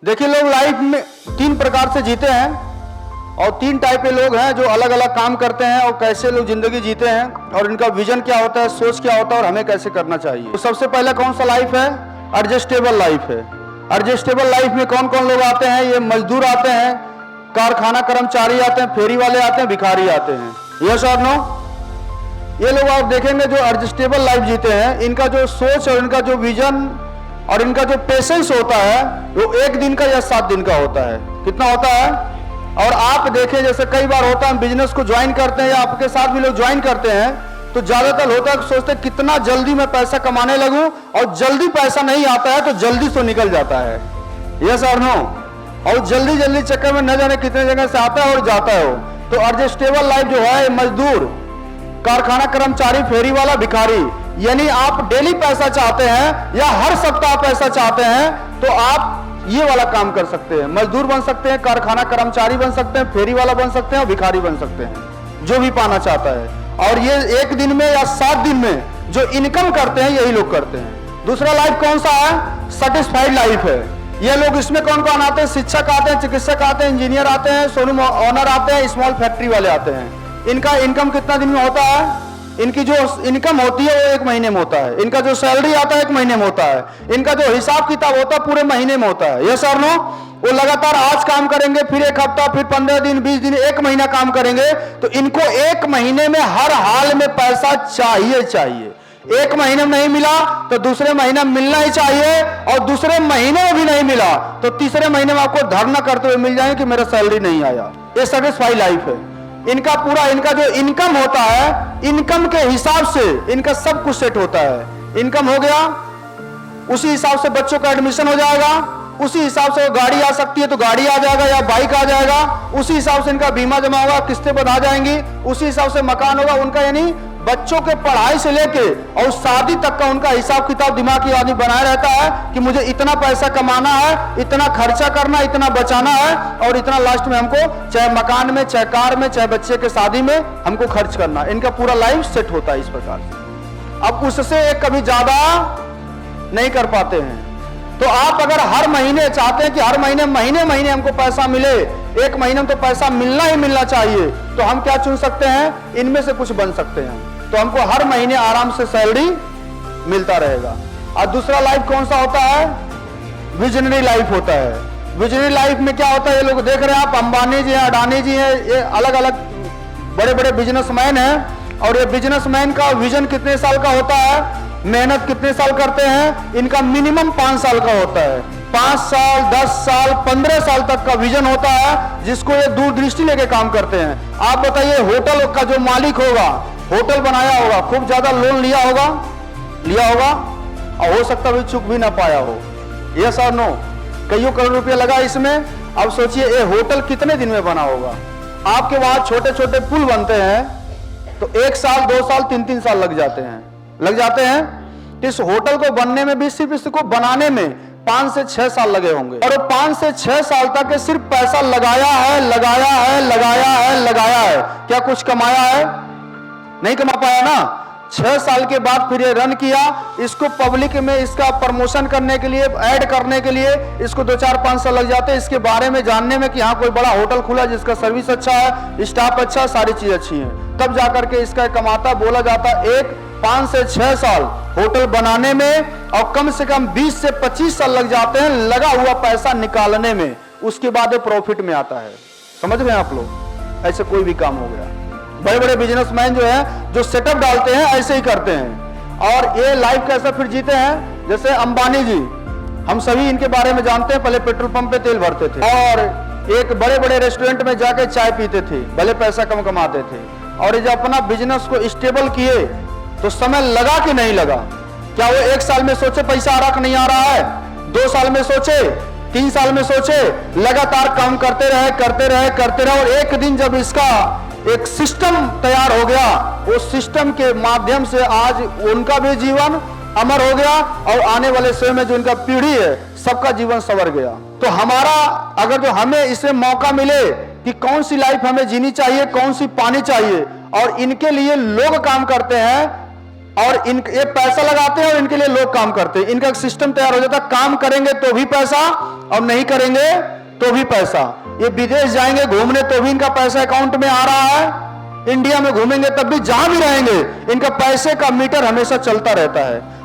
देखिए, लोग लाइफ में तीन प्रकार से जीते हैं और तीन टाइप के लोग हैं जो अलग अलग काम करते हैं और कैसे लोग जिंदगी जीते हैं और इनका विजन क्या होता है, सोच क्या होता है और हमें कैसे करना चाहिए। तो सबसे पहले कौन सा लाइफ है? एडजस्टेबल लाइफ है। एडजस्टेबल लाइफ में कौन कौन लोग आते हैं? ये मजदूर आते हैं, कारखाना कर्मचारी आते हैं, फेरी वाले आते हैं, भिखारी आते हैं। यस और नो? ये लोग आप देखेंगे जो एडजस्टेबल लाइफ जीते हैं, इनका जो सोच और इनका जो विजन और इनका जो पेशेंस होता है वो 1 दिन का या 7 दिन का होता है। कितना होता है? और आप देखें, जैसे कई बार होता है हम बिजनेस को ज्वाइन करते हैं या आपके साथ भी लोग ज्वाइन करते हैं तो ज्यादातर होता है सोचते हैं कितना जल्दी मैं पैसा कमाने लगूं, और जल्दी पैसा नहीं आता है तो जल्दी से निकल जाता है। यस और नो? और जल्दी जल्दी चक्कर में न जाने कितने जगह से आता है और जाता है। तो एडजस्टेबल लाइफ जो है, मजदूर, कारखाना कर्मचारी, फेरी वाला, भिखारी, यानी आप डेली पैसा चाहते हैं या हर सप्ताह पैसा चाहते हैं तो आप ये वाला काम कर सकते हैं। मजदूर बन सकते हैं, कारखाना कर्मचारी बन सकते हैं, फेरी वाला बन सकते हैं और भिखारी बन सकते हैं, जो भी पाना चाहता है। और ये 1 दिन में या 7 दिन में जो इनकम करते हैं यही लोग करते हैं। दूसरा लाइफ कौन सा है? सेटिस्फाइड लाइफ है। ये लोग इसमें कौन कौन आते हैं? शिक्षक आते हैं, चिकित्सक आते हैं, इंजीनियर आते हैं, शोरूम ओनर आते हैं, स्मॉल फैक्ट्री वाले आते हैं। इनका इनकम कितना दिन में होता है? इनकी जो इनकम होती है वो 1 महीने में होता है। इनका जो सैलरी आता है 1 महीने में होता है। इनका जो हिसाब किताब होता है पूरे महीने में होता है। यस और नो? वो लगातार आज काम करेंगे, फिर 1 हफ्ता, फिर 15 दिन, 20 दिन, 1 महीना काम करेंगे तो इनको 1 महीने में हर हाल में पैसा चाहिए चाहिए। 1 महीने में नहीं मिला तो दूसरे महीने मिलना ही चाहिए, और दूसरे महीने में भी नहीं मिला तो तीसरे महीने में आपको धरना करते हुए मिल जाए कि मेरा सैलरी नहीं आया। ये सेटिस्फाइड लाइफ है। इनका पूरा इनका जो इनकम होता है, इनकम के हिसाब से इनका सब कुछ सेट होता है। इनकम हो गया, उसी हिसाब से बच्चों का एडमिशन हो जाएगा, उसी हिसाब से गाड़ी आ सकती है तो गाड़ी आ जाएगा या बाइक आ जाएगा, उसी हिसाब से इनका बीमा जमा होगा, किस्तें बना जाएंगी, उसी हिसाब से मकान होगा उनका। यानी बच्चों के पढ़ाई से लेके और शादी तक का उनका हिसाब किताब दिमाग की आदमी बनाए रहता है कि मुझे इतना पैसा कमाना है, इतना खर्चा करना, इतना बचाना है और इतना लास्ट में हमको चाहे मकान में, चाहे कार में, चाहे बच्चे के शादी में हमको खर्च करना। इनका पूरा लाइफ सेट होता है इस प्रकार से। अब उससे कभी ज्यादा नहीं कर पाते हैं। तो आप अगर हर महीने चाहते हैं कि हर महीने महीने हमको पैसा मिले, 1 महीने में तो पैसा मिलना ही मिलना चाहिए, तो हम क्या चुन सकते हैं? इनमें से कुछ बन सकते हैं तो हमको हर महीने आराम से सैलरी मिलता रहेगा। और दूसरा लाइफ कौन सा होता है? विजनरी लाइफ होता है। विजनरी लाइफ में क्या होता है? ये लोग देख रहे हैं आप, अंबानी जी हैं, अडानी जी हैं, ये अलग अलग बड़े बड़े बिजनेसमैन हैं। और ये बिजनेसमैन का विजन कितने साल का होता है, मेहनत कितने साल करते हैं? इनका मिनिमम 5 साल का होता है। 5 साल, 10 साल, 15 साल तक का विजन होता है जिसको ये दूरदृष्टि लेके काम करते हैं। आप बताइए, होटल का जो मालिक होगा, होटल बनाया होगा, खूब ज्यादा लोन लिया होगा और हो सकता भी चुक भी ना पाया हो। यस और नो? कईयों करोड़ रुपया लगा इसमें। अब सोचिए ये होटल कितने दिन में बना होगा। आपके वहां छोटे छोटे पुल बनते हैं तो 1 साल, 2 साल, 3 साल लग जाते हैं। इस होटल को बनने में भी, सिर्फ इसको बनाने में 5 से 6 साल लगे होंगे। और 5 से 6 साल तक सिर्फ पैसा लगाया है, क्या कुछ कमाया है? नहीं कमा पाया ना। 6 साल के बाद फिर ये रन किया, इसको पब्लिक में इसका प्रमोशन करने के लिए, ऐड करने के लिए इसको 2, 4, 5 साल लग जाते हैं इसके बारे में जानने में कि हाँ कोई बड़ा होटल खुला जिसका सर्विस अच्छा है, स्टाफ अच्छा, सारी चीज अच्छी है, तब जाकर के इसका कमाता। बोला जाता 5 से 6 साल होटल बनाने में और कम से कम 20 से 25 साल लग जाते हैं लगा हुआ पैसा निकालने में। उसके बाद प्रॉफिट में आता है। समझ रहे हैं आप लोग? ऐसे कोई भी काम हो गया, बड़े बड़े बिजनेसमैन जो है जो सेटअप डालते हैं ऐसे ही करते हैं। और ये लाइफ कैसा फिर जीते हैं? जैसे अंबानी जी, हम सभी इनके बारे में जानते हैं। पहले पेट्रोल पंप पे तेल भरते थे और एक बड़े बड़े रेस्टोरेंट में जाके चाय पीते थे, भले पैसा कम कमाते थे। और जब अपना बिजनेस को स्टेबल किए तो समय लगा कि नहीं लगा? क्या वो 1 साल में सोचे पैसा आ रहा कि नहीं आ रहा है? 2 साल में सोचे, 3 साल में सोचे, लगातार काम करते रहे और एक दिन जब इसका एक सिस्टम तैयार हो गया, उस सिस्टम के माध्यम से आज उनका भी जीवन अमर हो गया और आने वाले समय में जो उनका पीढ़ी है सबका जीवन संवर गया। तो हमारा अगर जो हमें इसमें मौका मिले कि कौन सी लाइफ हमें जीनी चाहिए, कौन सी पानी चाहिए, और इनके लिए लोग काम करते हैं और ये पैसा लगाते हैं और इनके लिए लोग काम करते हैं। इनका सिस्टम तैयार हो जाता है, काम करेंगे तो भी पैसा और नहीं करेंगे तो भी पैसा। ये विदेश जाएंगे घूमने तो भी इनका पैसा अकाउंट में आ रहा है, इंडिया में घूमेंगे तब भी, जहां भी रहेंगे इनका पैसे का मीटर हमेशा चलता रहता है।